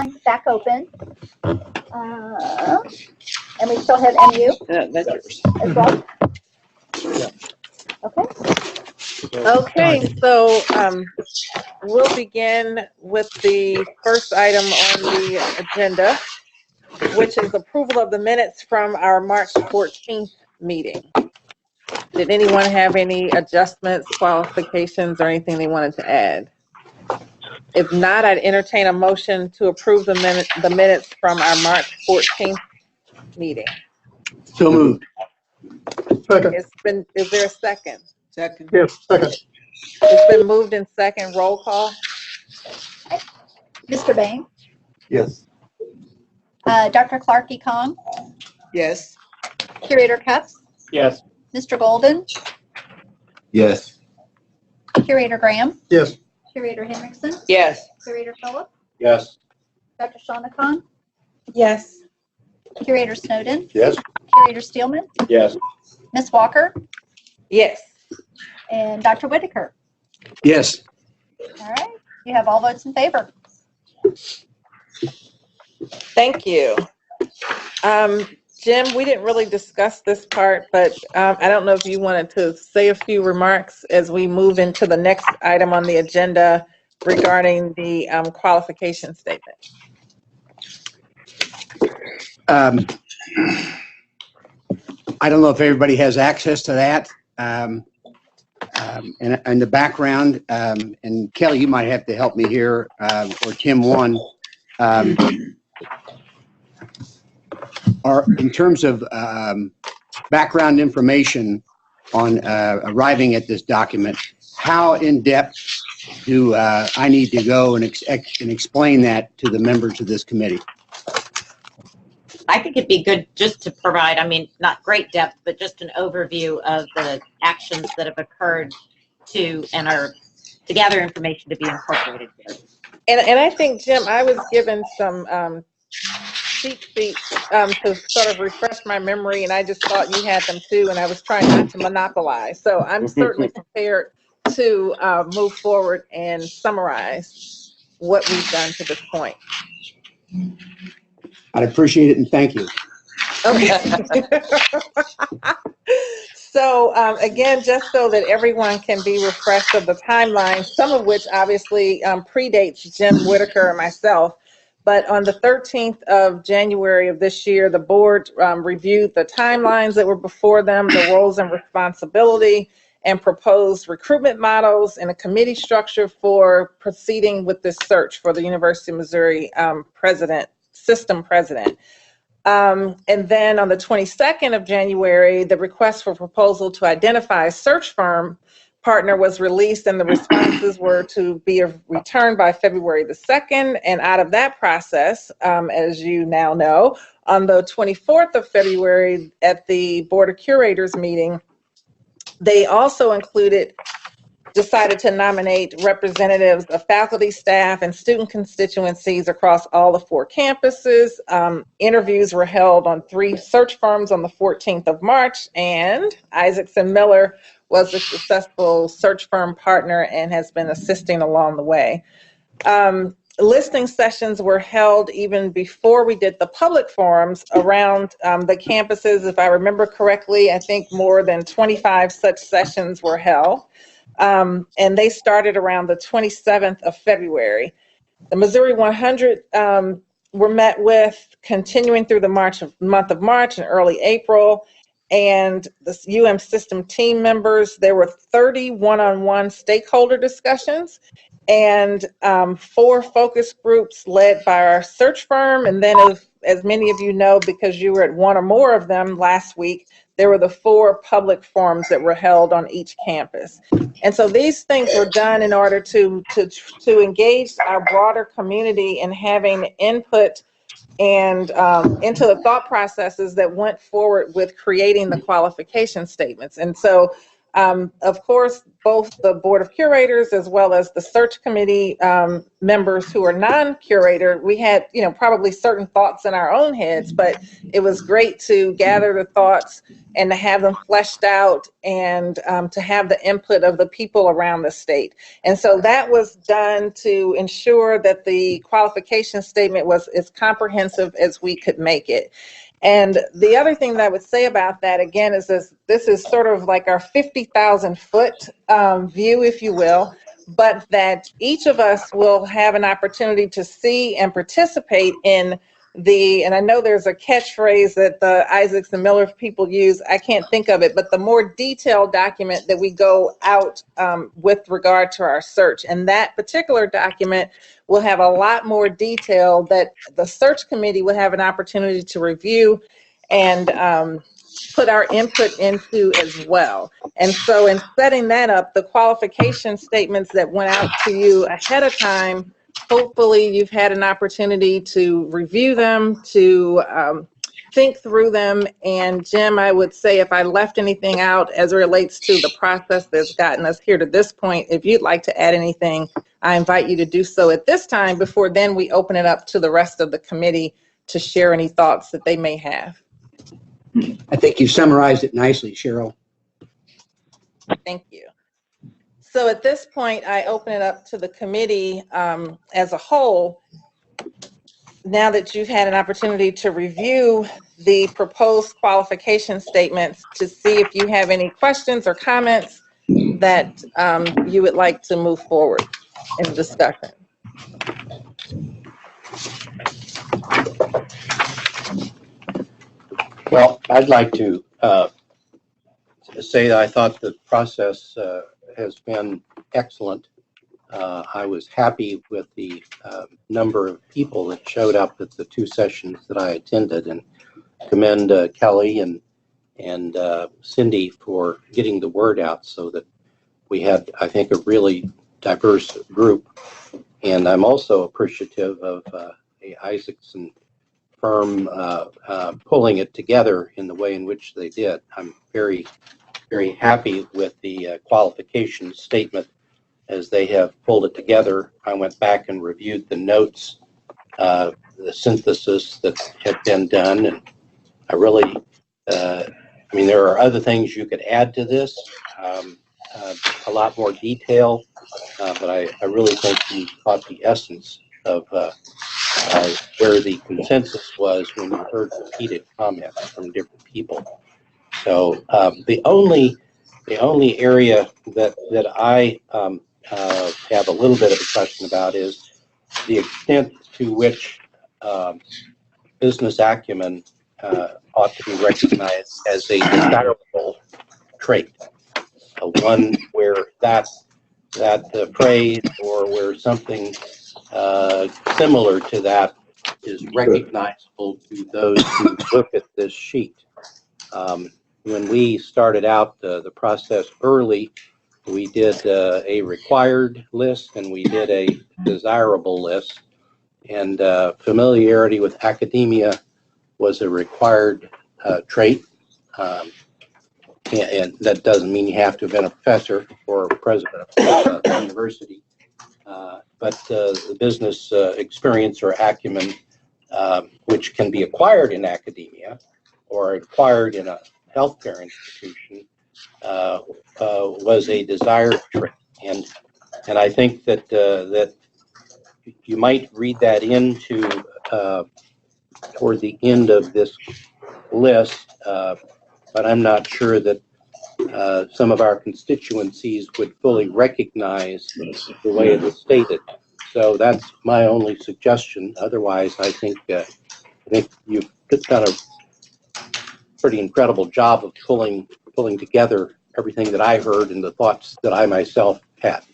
line's back open. And we still have MU That's yours. as well. Okay. Okay, so we'll begin with the first item on the agenda, which is approval of the minutes from our March 14th meeting. Did anyone have any adjustments, qualifications, or anything they wanted to add? If not, I'd entertain a motion to approve the minutes from our March 14th meeting. So moved. Second. Is there a second? Second. Yes, second. It's been moved in second. Roll call. Mr. Bain, Yes. Dr. Clark Kong, Yes. Curator Cups, Yes. Mr. Golden, Yes. Curator Graham, Yes. Curator Henriksen, Yes. Curator Phillip, Yes. Dr. Shawna Khan, Yes. Curator Snowden, Yes. Curator Steelman, Yes. Ms. Walker, Yes. and Dr. Whitaker. Yes. All right, you have all votes in favor. Thank you. Jim, we didn't really discuss this part, but I don't know if you wanted to say a few remarks as we move into the next item on the agenda regarding the qualification statement. I don't know if everybody has access to that. And the background, and Kelly, you might have to help me here, or Tim one. Are in terms of background information on arriving at this document, how in depth do I need to go and explain that to the members of this committee? I think it'd be good just to provide, I mean, not great depth, but just an overview of the actions that have occurred to and are to gather information to be incorporated here. And I think, Jim, I was given some cheat sheets to sort of refresh my memory, and I just thought you had them too, and I was trying not to monopolize. So I'm certainly prepared to move forward and summarize what we've done to this point. I'd appreciate it and thank you. Okay. So again, just so that everyone can be refreshed of the timeline, some of which obviously predates Jim Whitaker and myself, but on the 13th of January of this year, the board reviewed the timelines that were before them, the roles and responsibility, and proposed recruitment models and a committee structure for proceeding with this search for the University of Missouri system president. And then on the 22nd of January, the request for proposal to identify a search firm partner was released, and the responses were to be returned by February the 2nd. And out of that process, as you now know, on the 24th of February at the Board of Curators meeting, they also decided to nominate representatives of faculty, staff, and student constituencies across all the 4 campuses. Interviews were held on 3 search firms on the 14th of March, and Isaacson Miller was a successful search firm partner and has been assisting along the way. Listening sessions were held even before we did the public forums around the campuses. If I remember correctly, I think more than 25 such sessions were held. And they started around the 27th of February. The Missouri 100 were met with continuing through the month of March and early April. And the UM system team members, there were 30 one-on-one stakeholder discussions and 4 focus groups led by our search firm. And then as many of you know, because you were at one or more of them last week, there were the 4 public forums that were held on each campus. And so these things were done in order to engage our broader community in having input and into the thought processes that went forward with creating the qualification statements. And so Of course, both the Board of Curators as well as the search committee members who are non-curator, we had, probably certain thoughts in our own heads, but it was great to gather the thoughts and to have them fleshed out and to have the input of the people around the state. And so that was done to ensure that the qualification statement was as comprehensive as we could make it. And the other thing that I would say about that, again, is this is sort of like our 50,000 foot view, if you will, but that each of us will have an opportunity to see and participate in and I know there's a catchphrase that the Isaacson Miller people use, I can't think of it, but the more detailed document that we go out with regard to our search. And that particular document will have a lot more detail that the search committee will have an opportunity to review and put our input into as well. And so in setting that up, the qualification statements that went out to you ahead of time, hopefully you've had an opportunity to review them, to think through them. And Jim, I would say if I left anything out as it relates to the process that's gotten us here to this point, if you'd like to add anything, I invite you to do so at this time before then we open it up to the rest of the committee to share any thoughts that they may have. I think you summarized it nicely, Cheryl. Thank you. So at this point, I open it up to the committee as a whole. Now that you've had an opportunity to review the proposed qualification statements, to see if you have any questions or comments that you would like to move forward in the discussion. Well, I'd like to say that I thought the process has been excellent. I was happy with the number of people that showed up at the 2 sessions that I attended, and commend Kelly and Cindy for getting the word out so that we had, I think, a really diverse group. And I'm also appreciative of the Isaacson firm pulling it together in the way in which they did. I'm very, very happy with the qualification statement as they have pulled it together. I went back and reviewed the notes, the synthesis that had been done, and I really, I mean, there are other things you could add to this, a lot more detail, but I really think you caught the essence of where the consensus was when you heard repeated comments from different people. So the only area that I have a little bit of a question about is the extent to which business acumen ought to be recognized as a desirable trait, one where that phrase or where something similar to that is recognizable to those who look at this sheet. When we started out the process early, we did a required list and we did a desirable list, and familiarity with academia was a required trait. And that doesn't mean you have to have been a professor or a president of a university, but the business experience or acumen, which can be acquired in academia or acquired in a healthcare institution, was a desired trait. And I think that that you might read that into toward the end of this list, but I'm not sure that some of our constituencies would fully recognize the way it is stated. So that's my only suggestion. Otherwise, I think you've done a pretty incredible job of pulling together everything that I heard and the thoughts that I myself had.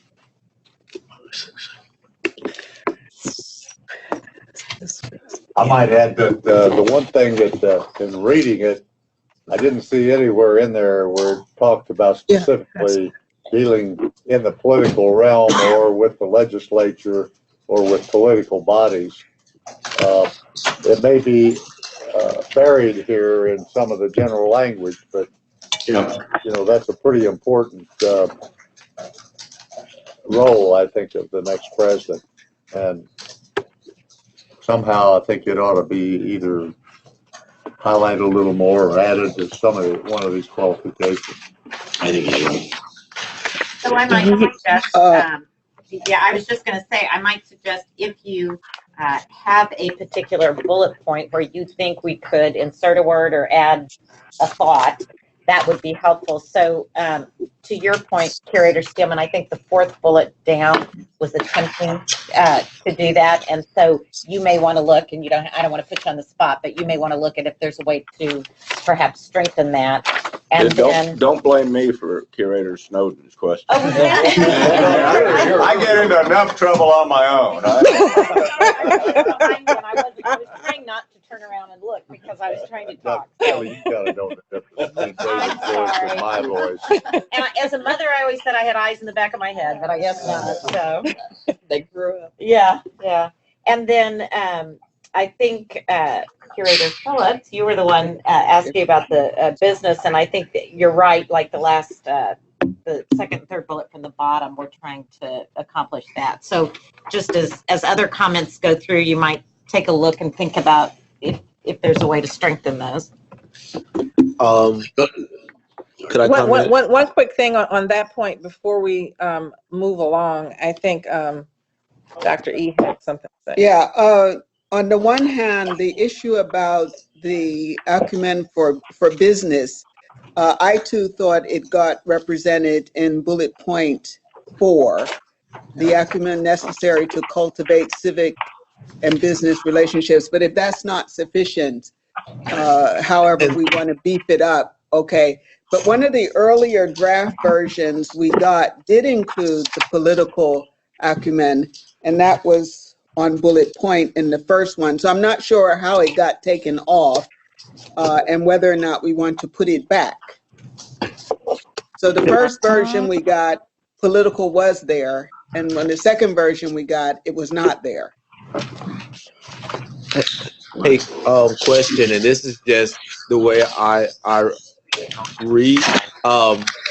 I might add that the one thing that in reading it, I didn't see anywhere in there where it talked about specifically dealing in the political realm or with the legislature or with political bodies. It may be buried here in some of the general language, but Yeah. You know, that's a pretty important role, I think, of the next president. And somehow I think it ought to be either highlighted a little more or added to one of these qualifications. I think you're right. So I might suggest, yeah, I was just going to say, I might suggest if you have a particular bullet point where you think we could insert a word or add a thought, that would be helpful. So to your point, Curator Steelman, I think the fourth bullet down was attempting to do that. And so you may want to look, and I don't want to put you on the spot, but you may want to look at if there's a way to perhaps strengthen that. And then, don't blame me for Curator Snowden's question. oh, yeah. I get into enough trouble on my own. I was trying not to turn around and look because I was trying to talk. Kelly, you gotta know the difference between David's voice and my voice. And as a mother, I always said I had eyes in the back of my head, but I guess not. So They grew up. yeah. And then I think Curator Phillips, you were the one asking about the business, and I think that you're right. Like the second and third bullet from the bottom, we're trying to accomplish that. So just as other comments go through, you might take a look and think about if there's a way to strengthen those. Could I comment? One quick thing on that point before we move along. I think Dr. E had something to say. Yeah, on the one hand, the issue about the acumen for business, I too thought it got represented in bullet point 4, the acumen necessary to cultivate civic and business relationships. But if that's not sufficient, however we want to beef it up, okay. But one of the earlier draft versions we got did include the political acumen, and that was on bullet point in the first one. So I'm not sure how it got taken off and whether or not we want to put it back. So the first version we got, political was there, and when the second version we got, it was not there. Hey, question, and this is just the way I read.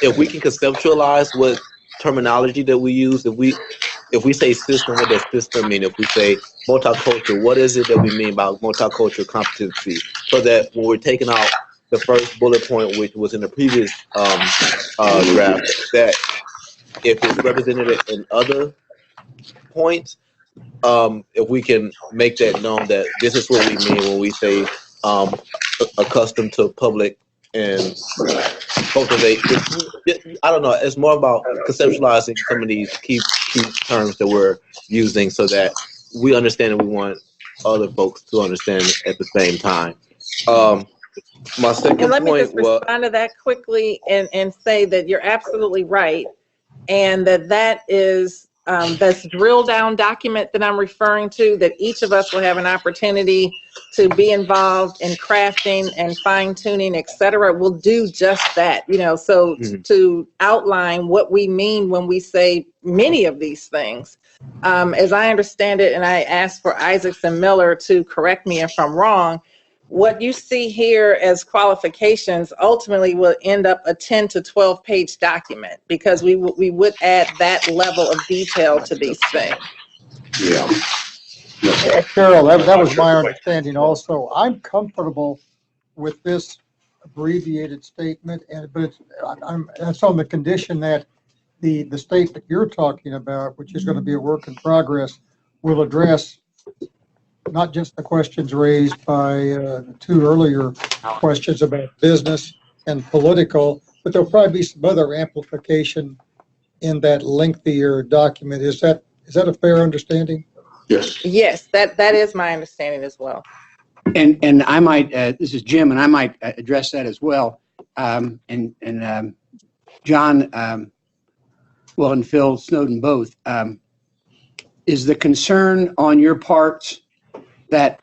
If we can conceptualize what terminology that we use, if we say system, what does system mean? If we say multicultural, what is it that we mean by multicultural competency? So that when we're taking out the first bullet point, which was in the previous draft, that if it's represented in other points, if we can make that known that this is what we mean when we say accustomed to public and cultivate. I don't know. It's more about conceptualizing some of these key terms that we're using so that we understand and we want other folks to understand at the same time. My second And let me point just respond to that quickly and say that you're absolutely right, and that is this drill down document that I'm referring to, that each of us will have an opportunity to be involved in crafting and fine tuning, et cetera, will do just that, so to outline what we mean when we say many of these things. As I understand it, and I asked for Isaacson Miller to correct me if I'm wrong, what you see here as qualifications ultimately will end up a 10 to 12 page document, because we would add that level of detail to these things. Yeah. Cheryl, that was my understanding also. I'm comfortable with this abbreviated statement, but that's on the condition that the statement you're talking about, which is going to be a work in progress, will address not just the questions raised by the two earlier questions about business and political, but there'll probably be some other amplification in that lengthier document. Is that a fair understanding? Yes. Yes, that is my understanding as well. And I might, this is Jim, and I might address that as well. John, well, and Phil Snowden both. Is the concern on your part that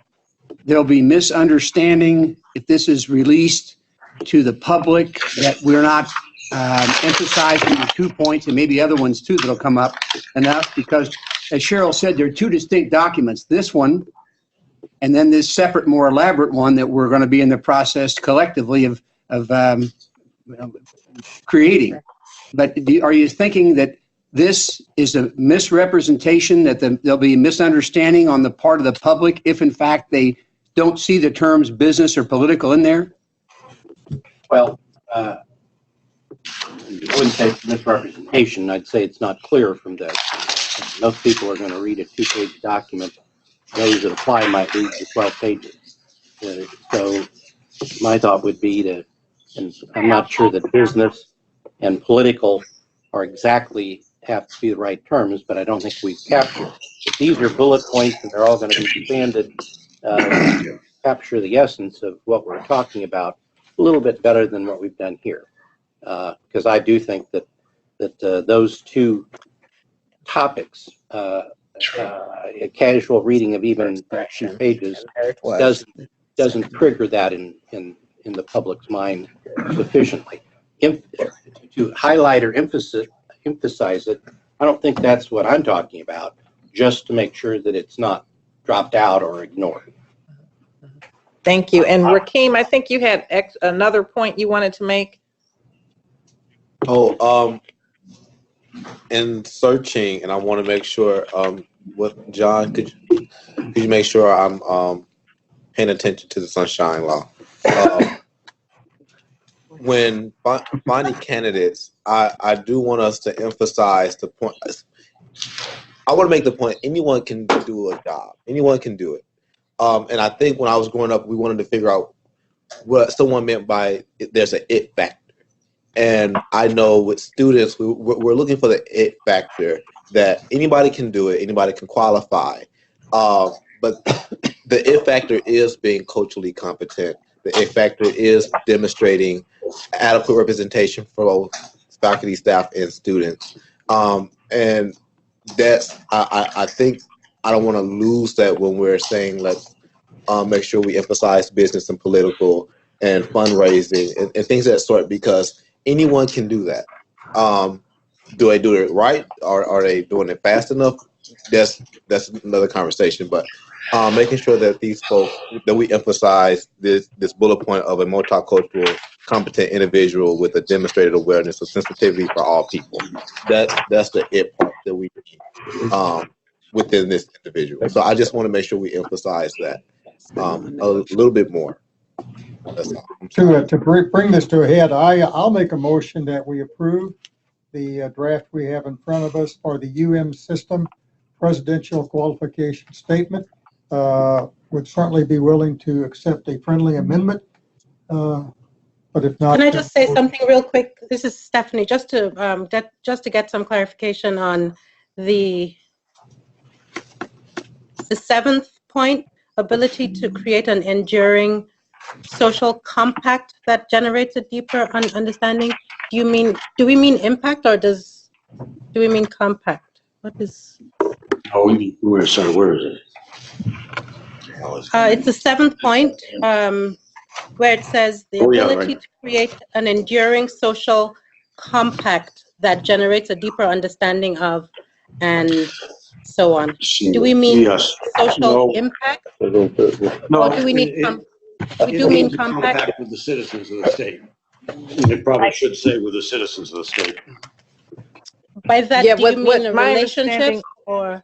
there'll be misunderstanding if this is released to the public, that we're not emphasizing the 2 points, and maybe other ones too that'll come up enough? Because as Cheryl said, there are two distinct documents, this one and then this separate, more elaborate one that we're going to be in the process collectively of creating. But are you thinking that this is a misrepresentation, that there'll be misunderstanding on the part of the public if in fact they don't see the terms business or political in there? Well, I wouldn't say it's misrepresentation. I'd say it's not clear from this. Most people are going to read a 2-page document. Those that apply might read the 12 pages. So my thought would be to, and I'm not sure that business and political are exactly have to be the right terms, but I don't think we've captured. If these are bullet points and they're all going to be expanded, capture the essence of what we're talking about a little bit better than what we've done here. Because I do think that those two topics, a casual reading of even 2 pages doesn't trigger that in the public's mind sufficiently. To highlight or emphasize it, I don't think that's what I'm talking about, just to make sure that it's not dropped out or ignored. Thank you. And Rakeem, I think you had another point you wanted to make. Oh, in searching, and I want to make sure, what John, could you make sure I'm paying attention to the Sunshine Law? When finding candidates, I do want us to emphasize the point. I want to make the point, anyone can do a job. Anyone can do it. And I think when I was growing up, we wanted to figure out what someone meant by there's an it factor. And I know with students, we're looking for the it factor, that anybody can do it, anybody can qualify. But the it factor is being culturally competent. The it factor is demonstrating adequate representation for both faculty, staff, and students. And that's, I think, I don't want to lose that when we're saying let's make sure we emphasize business and political and fundraising and things of that sort, because anyone can do that. Do they do it right? Are they doing it fast enough? That's another conversation. But making sure that these folks, that we emphasize this bullet point of a multicultural, competent individual with a demonstrated awareness of sensitivity for all people. That's the it part that we need within this individual. So I just want to make sure we emphasize that a little bit more. That's all. To bring this to a head, I'll make a motion that we approve the draft we have in front of us for the UM system presidential qualification statement. Would certainly be willing to accept a friendly amendment, but if not, can I just say something real quick? This is Stephanie. Just to get some clarification on the 7th point, ability to create an enduring social compact that generates a deeper understanding. Do we mean impact, or do we mean compact? What is? Oh, where is it? It's the 7th point, where it says the ability to create an enduring social compact that generates a deeper understanding of, and so on. Do we mean social impact? No. Or do we need we do mean compact with the citizens of the state. It probably should say with the citizens of the state. By that, Yeah, do you mean a relationship, or?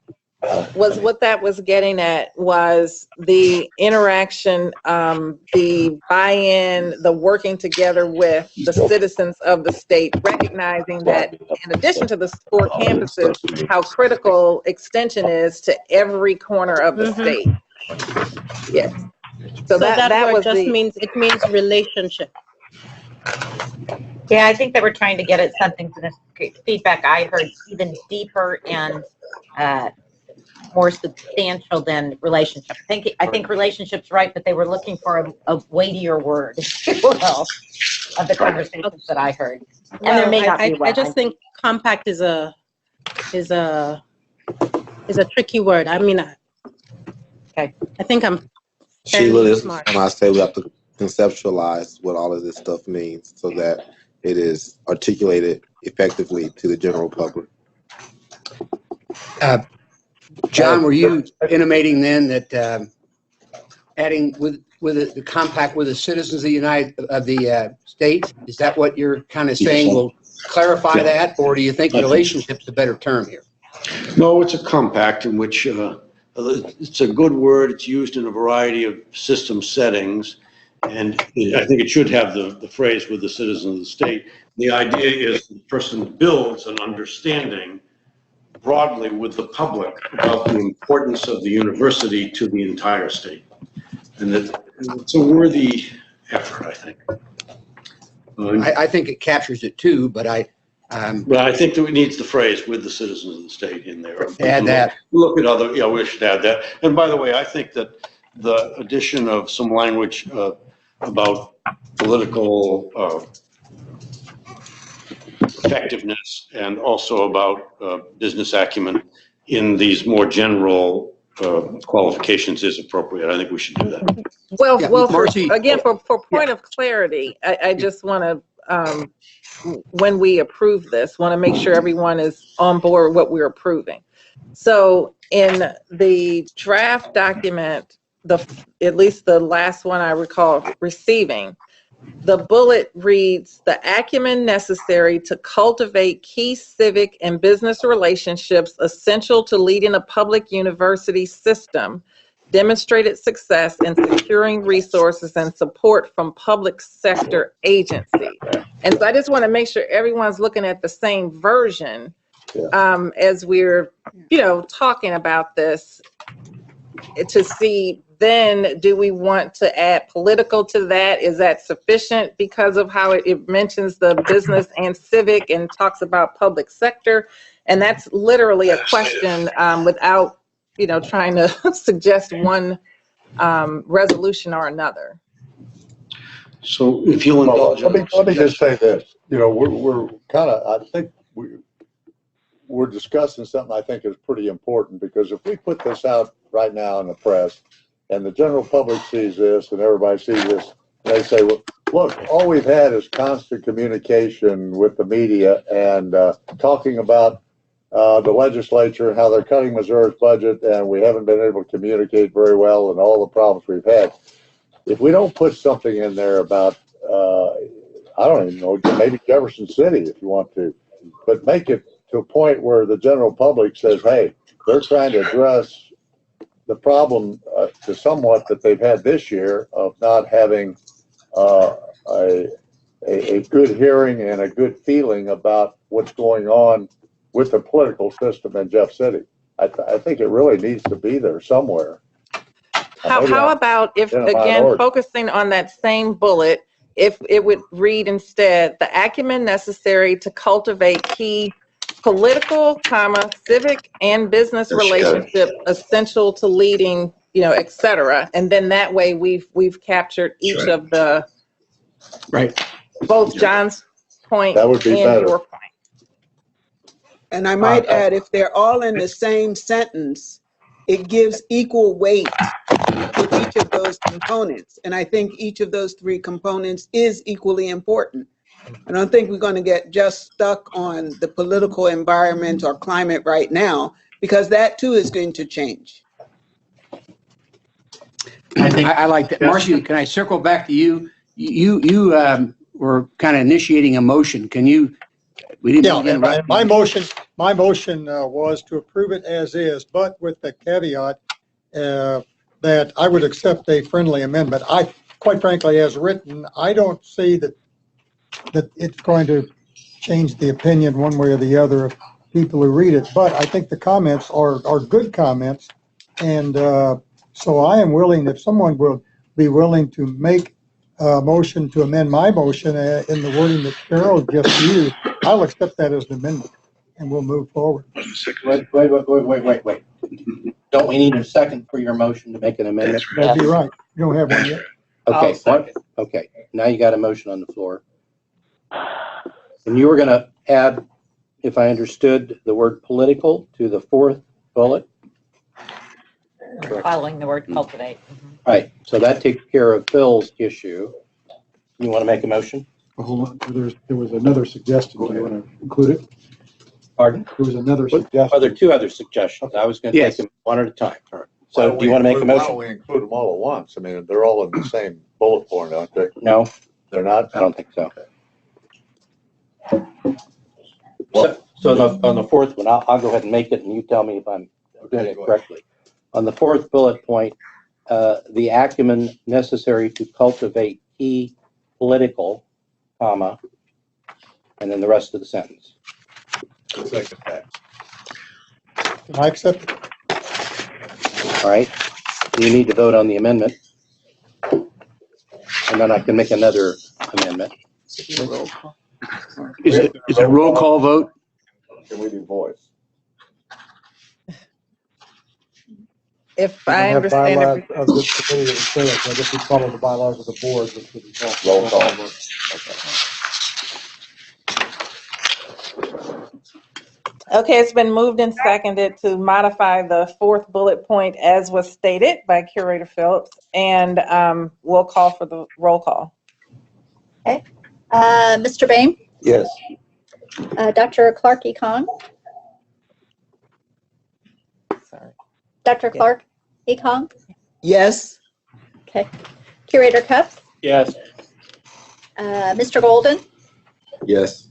Was what that was getting at was the interaction, the buy-in, the working together with the citizens of the state, recognizing that in addition to the 4 campuses, how critical extension is to every corner of the state. Yes. So that word was just means relationship. Yeah, I think they were trying to get at something from the feedback I heard, even deeper and more substantial than relationship. I think relationship's right, but they were looking for a weightier word, if you will, of the conversations that I heard. And well, there may not be one. I just think compact is a tricky word. I mean, okay. I think I'm Sheila, this is smart. when I say we have to conceptualize what all of this stuff means so that it is articulated effectively to the general public. John, were you intimating then that adding with the compact with the citizens of the States? Is that what you're kind of saying will clarify that, or do you think relationship's a better term here? No, it's a compact in which it's a good word. It's used in a variety of system settings. And I think it should have the phrase with the citizens of the state. The idea is the person builds an understanding broadly with the public about the importance of the university to the entire state. And that it's a worthy effort, I think. I think it captures it too, but I think that it needs the phrase with the citizens of the state in there. Add that. Look at other, yeah, we should add that. And by the way, I think that the addition of some language about political effectiveness and also about business acumen in these more general qualifications is appropriate. I think we should do that. Well, Yeah, again, for point of clarity, I just want to, when we approve this, want to make sure everyone is on board with what we're approving. So in the draft document, at least the last one I recall receiving, the bullet reads, the acumen necessary to cultivate key civic and business relationships essential to leading a public university system, demonstrated success in securing resources and support from public sector agency. And so I just want to make sure everyone's looking at the same version as we're, talking about this, to see then, do we want to add political to that? Is that sufficient because of how it mentions the business and civic and talks about public sector? And that's literally a question without, trying to suggest one resolution or another. So if you'll indulge. Let me just say this, we're kind of, I think we're discussing something I think is pretty important, because if we put this out right now in the press and the general public sees this and everybody sees this, they say, well, look, all we've had is constant communication with the media and talking about the legislature and how they're cutting Missouri's budget, and we haven't been able to communicate very well and all the problems we've had. If we don't put something in there about, I don't even know, maybe Jefferson City if you want to, but make it to a point where the general public says, hey, they're trying to address the problem to somewhat that they've had this year of not having a good hearing and a good feeling about what's going on with the political system in Jeff City. I think it really needs to be there somewhere. How about if, again, focusing on that same bullet, if it would read instead, the acumen necessary to cultivate key political, civic, and business relationship essential to leading, et cetera. And then that way we've captured each of the, both John's point that would be and better. your point. And I might add, if they're all in the same sentence, it gives equal weight to each of those components. And I think each of those three components is equally important. I don't think we're going to get just stuck on the political environment or climate right now, because that too is going to change. I think I like that. Marcy, can I circle back to you? You were kind of initiating a motion. Can you? We didn't. Yeah, my motion was to approve it as is, but with the caveat that I would accept a friendly amendment. Quite frankly, as written, I don't see that it's going to change the opinion one way or the other of people who read it. But I think the comments are good comments. And so I am willing, if someone will be willing to make a motion to amend my motion in the wording that Cheryl just used, I'll accept that as an amendment and we'll move forward. Wait. Don't we need a second for your motion to make an amendment? That'd be right. You don't have one yet. Okay. Okay. Now you got a motion on the floor. And you were going to add, if I understood, the word political to the fourth bullet? Following the word cultivate. Right. So that takes care of Phil's issue. You want to make a motion? Well, hold on. There was another suggestion. Do you want to include it? Pardon? There was another suggestion. Oh, there are two other suggestions. I was going to take them one at a time. All right. So do you want to make a Why motion? don't we include them all at once? I mean, they're all in the same bullet point, aren't they? No, They're not? I don't think so. So on the fourth one, I'll go ahead and make it, and you tell me if I'm doing it correctly. On the fourth bullet point, the acumen necessary to cultivate key political, comma, and then the rest of the sentence. Second that. Can I accept it? All right? You need to vote on the amendment. And then I can make another amendment. Is it a roll call vote? Can we do voice? If I We don't have understand bylaws everything. of this committee that say it, so I guess we follow the bylaws of the board, which would be called. Roll call. Okay, it's been moved and seconded to modify the fourth bullet point as was stated by Curator Phillips, and we'll call for the roll call. Mr. Boehm, Yes. Dr. Clark Ekong, Sorry. Dr. Clark Ekong, Yes. okay. Curator Cups, Yes. Mr. Golden, Yes.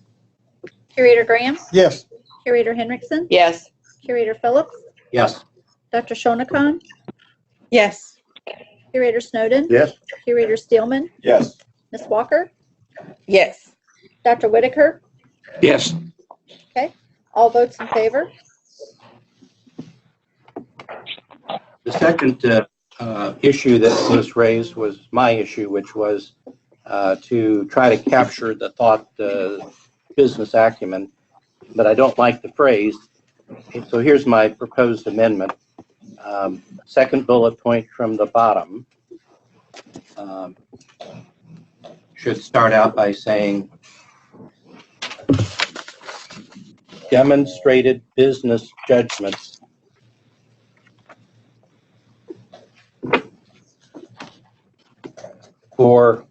Curator Graham, Yes. Curator Henriksen, Yes. Curator Phillips, Yes. Dr. Shonakan, Yes. Curator Snowden, Yes. Curator Steelman, Yes. Ms. Walker, Yes. Dr. Whitaker, Yes. all votes in favor. The second issue that was raised was my issue, which was to try to capture the thought business acumen, but I don't like the phrase. So here's my proposed amendment. Second bullet point from the bottom should start out by saying demonstrated business judgment for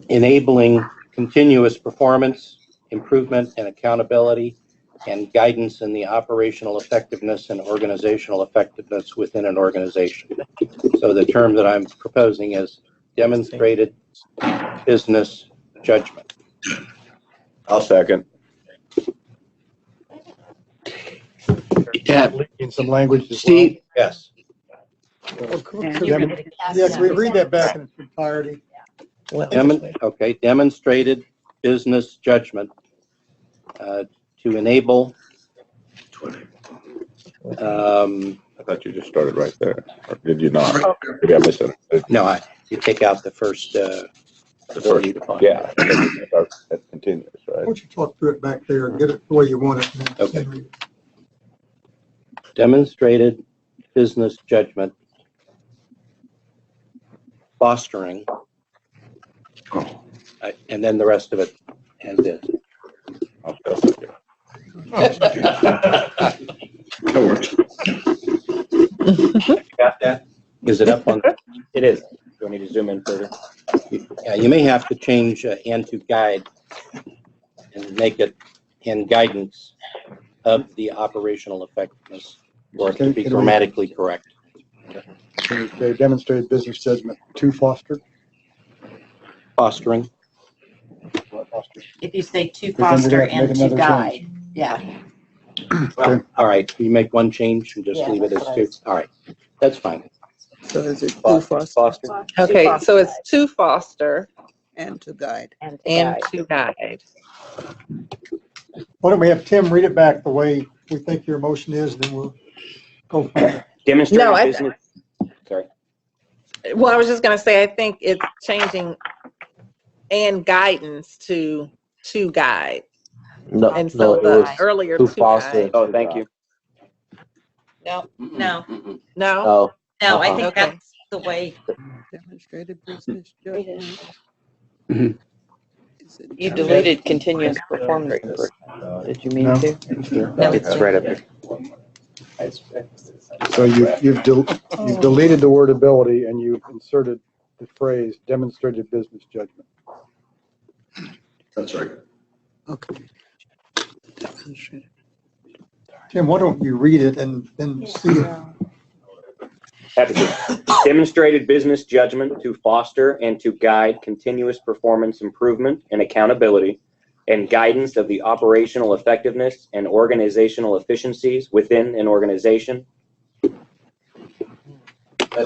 enabling continuous performance, improvement, and accountability, and guidance in the operational effectiveness and organizational effectiveness within an organization. So the term that I'm proposing is demonstrated business judgment. I'll second. Yeah. In some language as well. Steve, Yes. Yeah, can we read that back in its entirety? Okay, demonstrated business judgment to enable I thought you just started right there. Or did you not? Maybe I missed it. no, you take out the first ability to find. Yeah. That's continuous, Why right? don't you talk through it back there and get it the way you want it? and then Okay. read it. Demonstrated business judgment fostering, and then the rest of it ends in. I'll second it. that works. Got that? Is it up on? It is. Do you want me to zoom in further? Yeah, you may have to change and to guide and make it in guidance of the operational effectiveness, or it can be grammatically correct. They demonstrated business judgment to foster. Fostering. If you say to Because then we're foster gonna have to and make to another guide, yeah. Well, all right, you make one change and just Yeah, leave it as that's two. All right, that's fine. So is it Foster. Okay, so it's to foster and to guide? And and to guide. Why don't we have Tim read it back the way we think your motion is, and then we'll go from there. Demonstrated No, business. Sorry. Well, I was just gonna say, I think it's changing and guidance to guide. No, And no, so it the was earlier to to foster. guide. Oh, thank you. No, Mm-mm. No? Oh, no, I think Okay. that's the way Demonstrated business judgment. Mhm. Is it- You deleted continuous performance. Did you mean No. to? No. It's right up here. So you've deleted the word ability and you've inserted the phrase demonstrated business judgment. That's right. Okay. Demonstrated. Tim, why don't you read it and then see it? Happy to. Demonstrated business judgment to foster and to guide continuous performance improvement and accountability and guidance of the operational effectiveness and organizational efficiencies within an organization. That's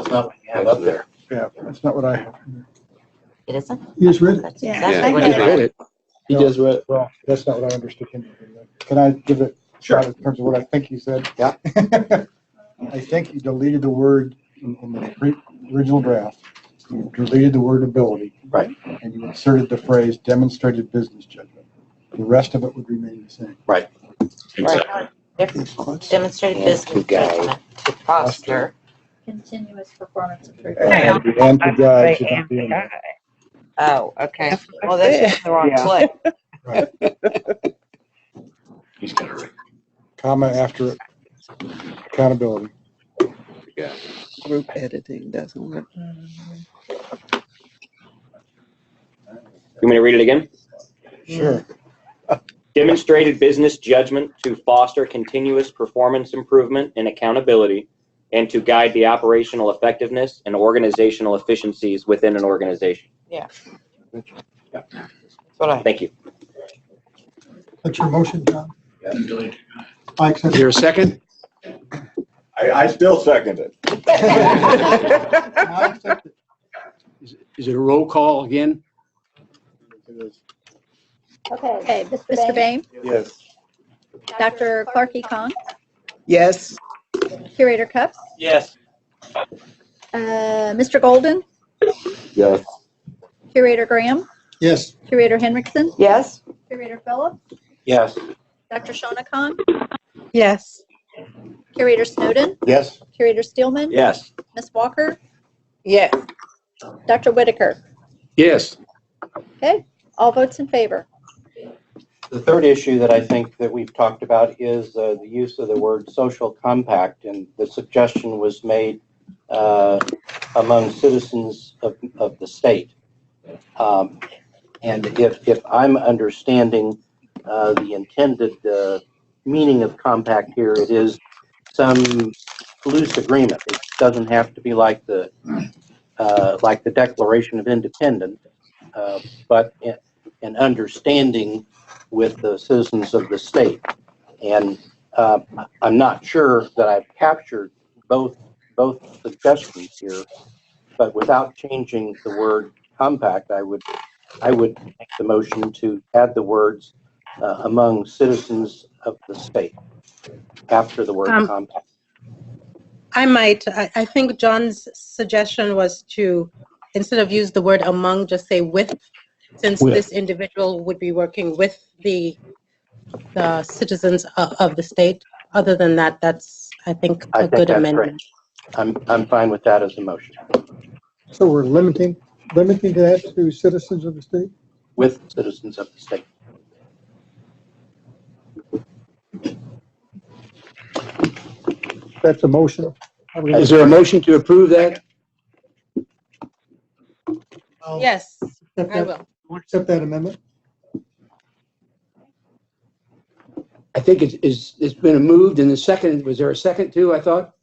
not what you have up there. Yeah, that's not what I have. It isn't? You just read it? That's Yeah. exactly what I it had read. it. He just read. Well, that's not what I understood him to do. Can I give it? Sure. In terms of what I think he said? Yeah. I think you deleted the word in the original draft. You deleted the word ability. Right. And you inserted the phrase demonstrated business judgment. The rest of it would remain the same. Right. Demonstrated business judgment to foster. Continuous performance improvement. And to guide should not be in there. Oh, okay. Well, that's just the wrong click. Right. He's got it right. Comma after accountability. Yeah. Group editing doesn't work. You want me to read it again? Sure. Demonstrated business judgment to foster continuous performance improvement and accountability and to guide the operational effectiveness and organizational efficiencies within an organization. Yeah. Yeah. That's what I. Thank you. That's your motion, John? Delete. I accept Is there a second? I still second it. I accept it. Is it a roll call again? Okay, Mr. Boehm, Yes. Dr. Clarky Kong, Yes. Curator Cups, Yes. Mr. Golden, Yes. Curator Graham, Yes. Curator Henriksen, Yes. Curator Phillips, Yes. Dr. Shona Khan, Yes. Curator Snowden, Yes. Curator Steelman, Yes. Ms. Walker, Yes. Dr. Whitaker. Yes. Okay, all votes in favor. The third issue that I think that we've talked about is the use of the word social compact, and the suggestion was made among citizens of the state. And if I'm understanding the intended meaning of compact here, it is some loose agreement. It doesn't have to be like the Declaration of Independence, but an understanding with the citizens of the state. And I'm not sure that I've captured both suggestions here, but without changing the word compact, I would make the motion to add the words among citizens of the state after the word compact. I think John's suggestion was to, instead of use the word among, just say with, since With. this individual would be working with the citizens of the state. Other than that, that's, I think, a good amendment. I'm fine with that as a motion. So we're limiting that to citizens of the state? With citizens of the state. That's a motion. Is there a motion to approve that? Yes, Accept I that- will. Accept that amendment? I think it's been moved and the second, was there a second too, I thought?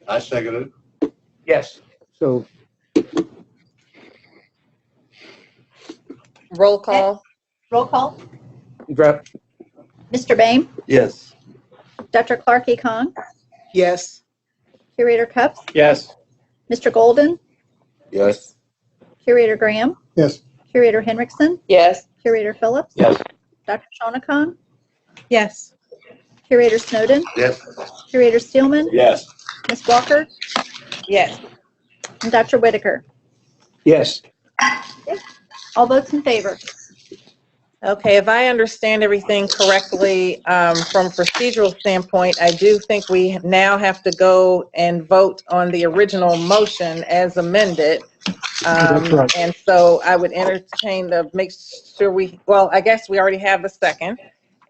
I second it. Yes. So, Roll call. Roll call. Grab, Mr. Boehm, Yes. Dr. Clarky Kong, Yes. Curator Cups, Yes. Mr. Golden, Yes. Curator Graham, Yes. Curator Henriksen, Yes. Curator Phillips, Yes. Dr. Shona Khan, Yes. Curator Snowden, Yes. Curator Steelman, Yes. Ms. Walker, Yes. and Dr. Whitaker. yes. All votes in favor. Okay, if I understand everything correctly, from a procedural standpoint, I do think we now have to go and vote on the original motion as amended. That's right. And so I would entertain make sure I guess we already have the second,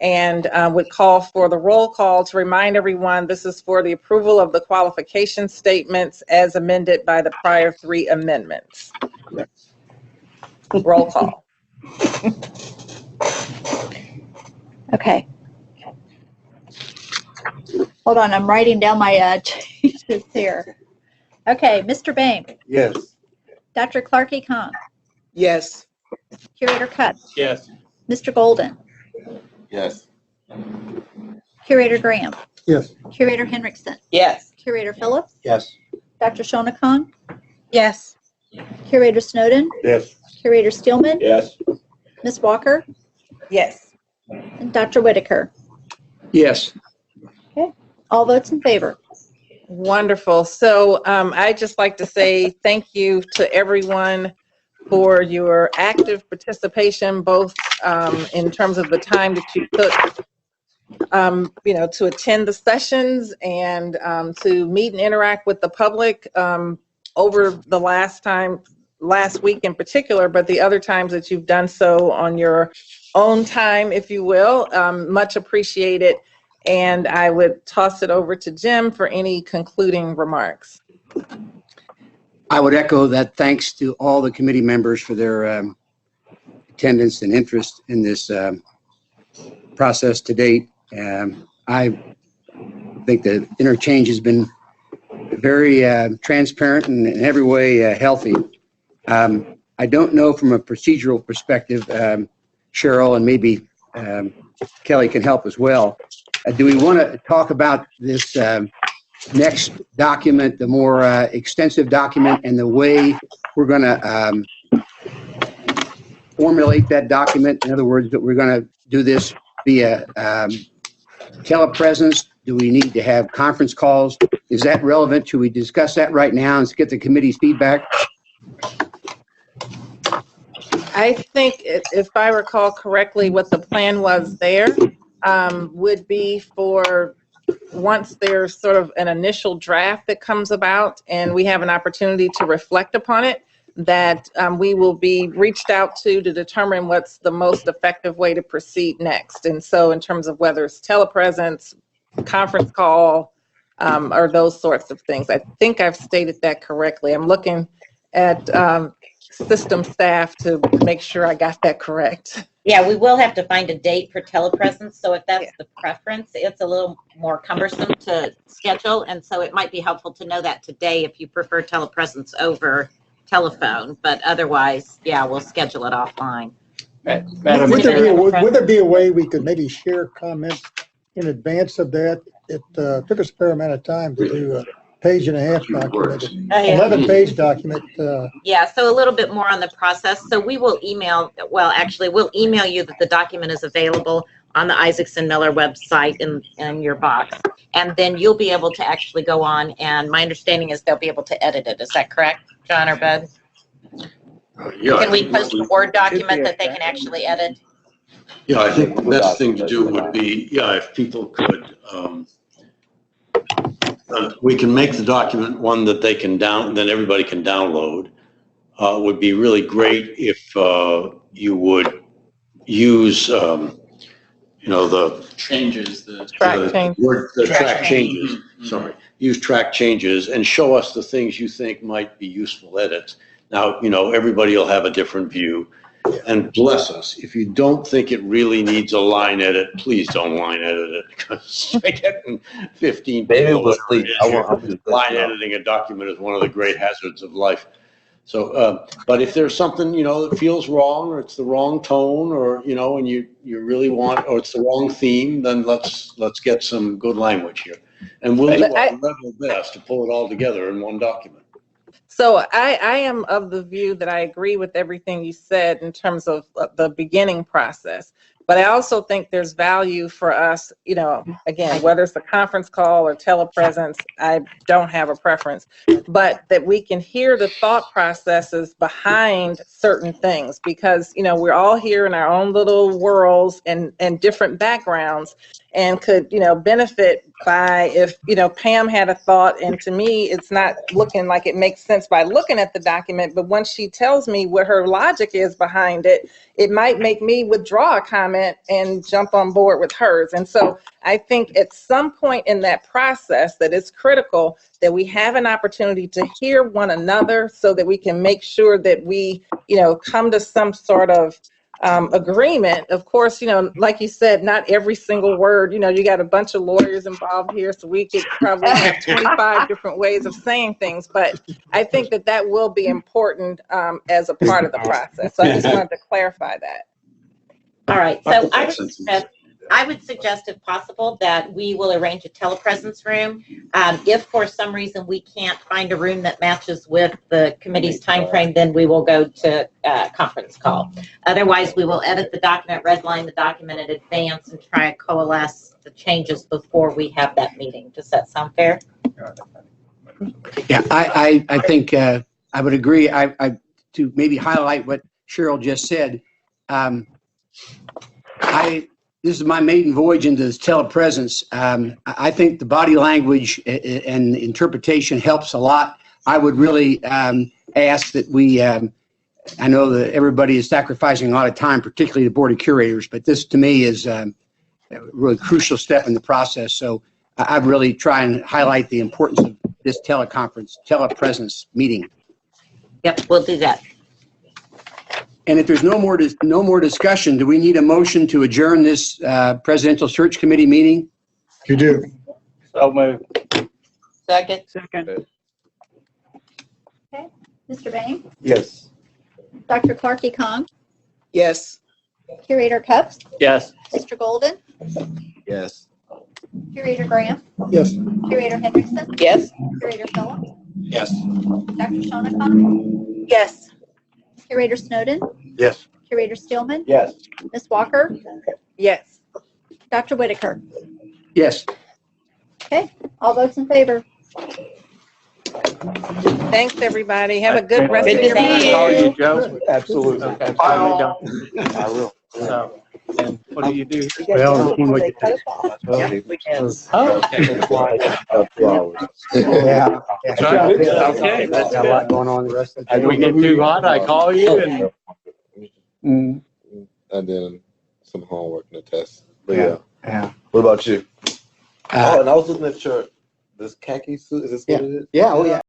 and would call for the roll call to remind everyone this is for the approval of the qualification statements as amended by the prior three amendments. Roll call. Okay. Hold on, I'm writing down my changes here. Okay, Mr. Bame, Yes. Dr. Clark Khan, Yes. Curator Cutts, Yes. Mr. Golden, Yes. Curator Graham, Yes. Curator Henriksen, Yes. Curator Phillips, Yes. Dr. Shona Khan, Yes. Curator Snowden, Yes. Curator Steelman, Yes. Ms. Walker, Yes. and Dr. Whitaker. Yes. All votes in favor. Wonderful. So I just like to say thank you to everyone for your active participation, both in terms of the time that you took, to attend the sessions and to meet and interact with the public over the last week in particular, but the other times that you've done so on your own time, if you will. Much appreciated. And I would toss it over to Jim for any concluding remarks. I would echo that. Thanks to all the committee members for their attendance and interest in this process to date. I think the interchange has been very transparent and in every way healthy. I don't know from a procedural perspective, Cheryl, and maybe Kelly can help as well. Do we want to talk about this next document, the more extensive document, and the way we're going to formulate that document? In other words, that we're going to do this via telepresence? Do we need to have conference calls? Is that relevant? Should we discuss that right now and get the committee's feedback? I think if I recall correctly, what the plan was there would be for once there's sort of an initial draft that comes about and we have an opportunity to reflect upon it, that we will be reached out to determine what's the most effective way to proceed next. And so in terms of whether it's telepresence, conference call, or those sorts of things, I think I've stated that correctly. I'm looking at system staff to make sure I got that correct. Yeah, we will have to find a date for telepresence. So if that's the preference, it's a little more cumbersome to schedule. And so it might be helpful to know that today if you prefer telepresence over telephone. But otherwise, yeah, we'll schedule it offline. Madam Would Chair. there be a way we could maybe share comments in advance of that? It took us a fair amount of time to do a page-and-a-half document, 11-page document. Yeah, so a little bit more on the process. So we will email, well, actually, we'll email you that the document is available on the Isaacson Miller website in your box. And then you'll be able to actually go on, and my understanding is they'll be able to edit it. Is that correct, John or Bud? Yeah. Can we post a Word document that they can actually edit? Yeah, I think the best thing to do would be, if people could, we can make the document one that they can then everybody can download. Would be really great if you would use, the Changes. track changes. Sorry, use track changes and show us the things you think might be useful edits. Now, everybody will have a different view. And bless us, if you don't think it really needs a line edit, please don't line edit it, because getting 15 people. Line editing a document is one of the great hazards of life. So, but if there's something, that feels wrong, or it's the wrong tone, or, and you really want, or it's the wrong theme, then let's get some good language here. And we'll do our level best to pull it all together in one document. So I am of the view that I agree with everything you said in terms of the beginning process. But I also think there's value for us, again, whether it's a conference call or telepresence, I don't have a preference, but that we can hear the thought processes behind certain things, because, we're all here in our own little worlds and different backgrounds, and could, benefit by if, Pam had a thought, and to me, it's not looking like it makes sense by looking at the document, but once she tells me what her logic is behind it, it might make me withdraw a comment and jump on board with hers. And so I think at some point in that process that it's critical that we have an opportunity to hear one another so that we can make sure that we, come to some sort of agreement. Of course, like you said, not every single word, you got a bunch of lawyers involved here, so we could probably have 25 different ways of saying things, but I think that will be important as a part of the process. So I just wanted to clarify that. All right, so I would suggest, if possible, that we will arrange a telepresence room. If for some reason we can't find a room that matches with the committee's time frame, then we will go to conference call. Otherwise, we will edit the document, redline the document in advance, and try and coalesce the changes before we have that meeting. Does that sound fair? Yeah, I think I would agree. To maybe highlight what Cheryl just said. This is my maiden voyage into this telepresence. I think the body language and interpretation helps a lot. I would really ask that we, I know that everybody is sacrificing a lot of time, particularly the Board of Curators, but this to me is a really crucial step in the process. So I'd really try and highlight the importance of this telepresence meeting. Yep, we'll do that. And if there's no more discussion, do we need a motion to adjourn this Presidential Search Committee meeting? You do. So moved. Second. Okay, Mr. Bain, Yes. Dr. Clark Kong, Yes. Curator Cups, Yes. Mr. Golden, Yes. Curator Graham, Yes. Curator Hendrickson, Yes. Curator Phillips, Yes. Dr. Shonacon, Yes. Curator Snowden, Yes. Curator Stillman, Yes. Ms. Walker, Yes. Dr. Whitaker. Yes. Okay, all votes in favor. Thanks, everybody. Have a good rest Good of to your see meeting. you. Call you, Joe. Absolutely. Okay. I will. So, and what do you do? Well, They cut us off. Yeah, We can. Oh, Yeah. Okay. Got a lot going on the rest of the day. We get too hot, I call you and. And then some homework and a test. But Yeah. Yeah. What about you? Uh, And I was looking at this khaki suit. Is this what it is? Yeah. Oh, yeah.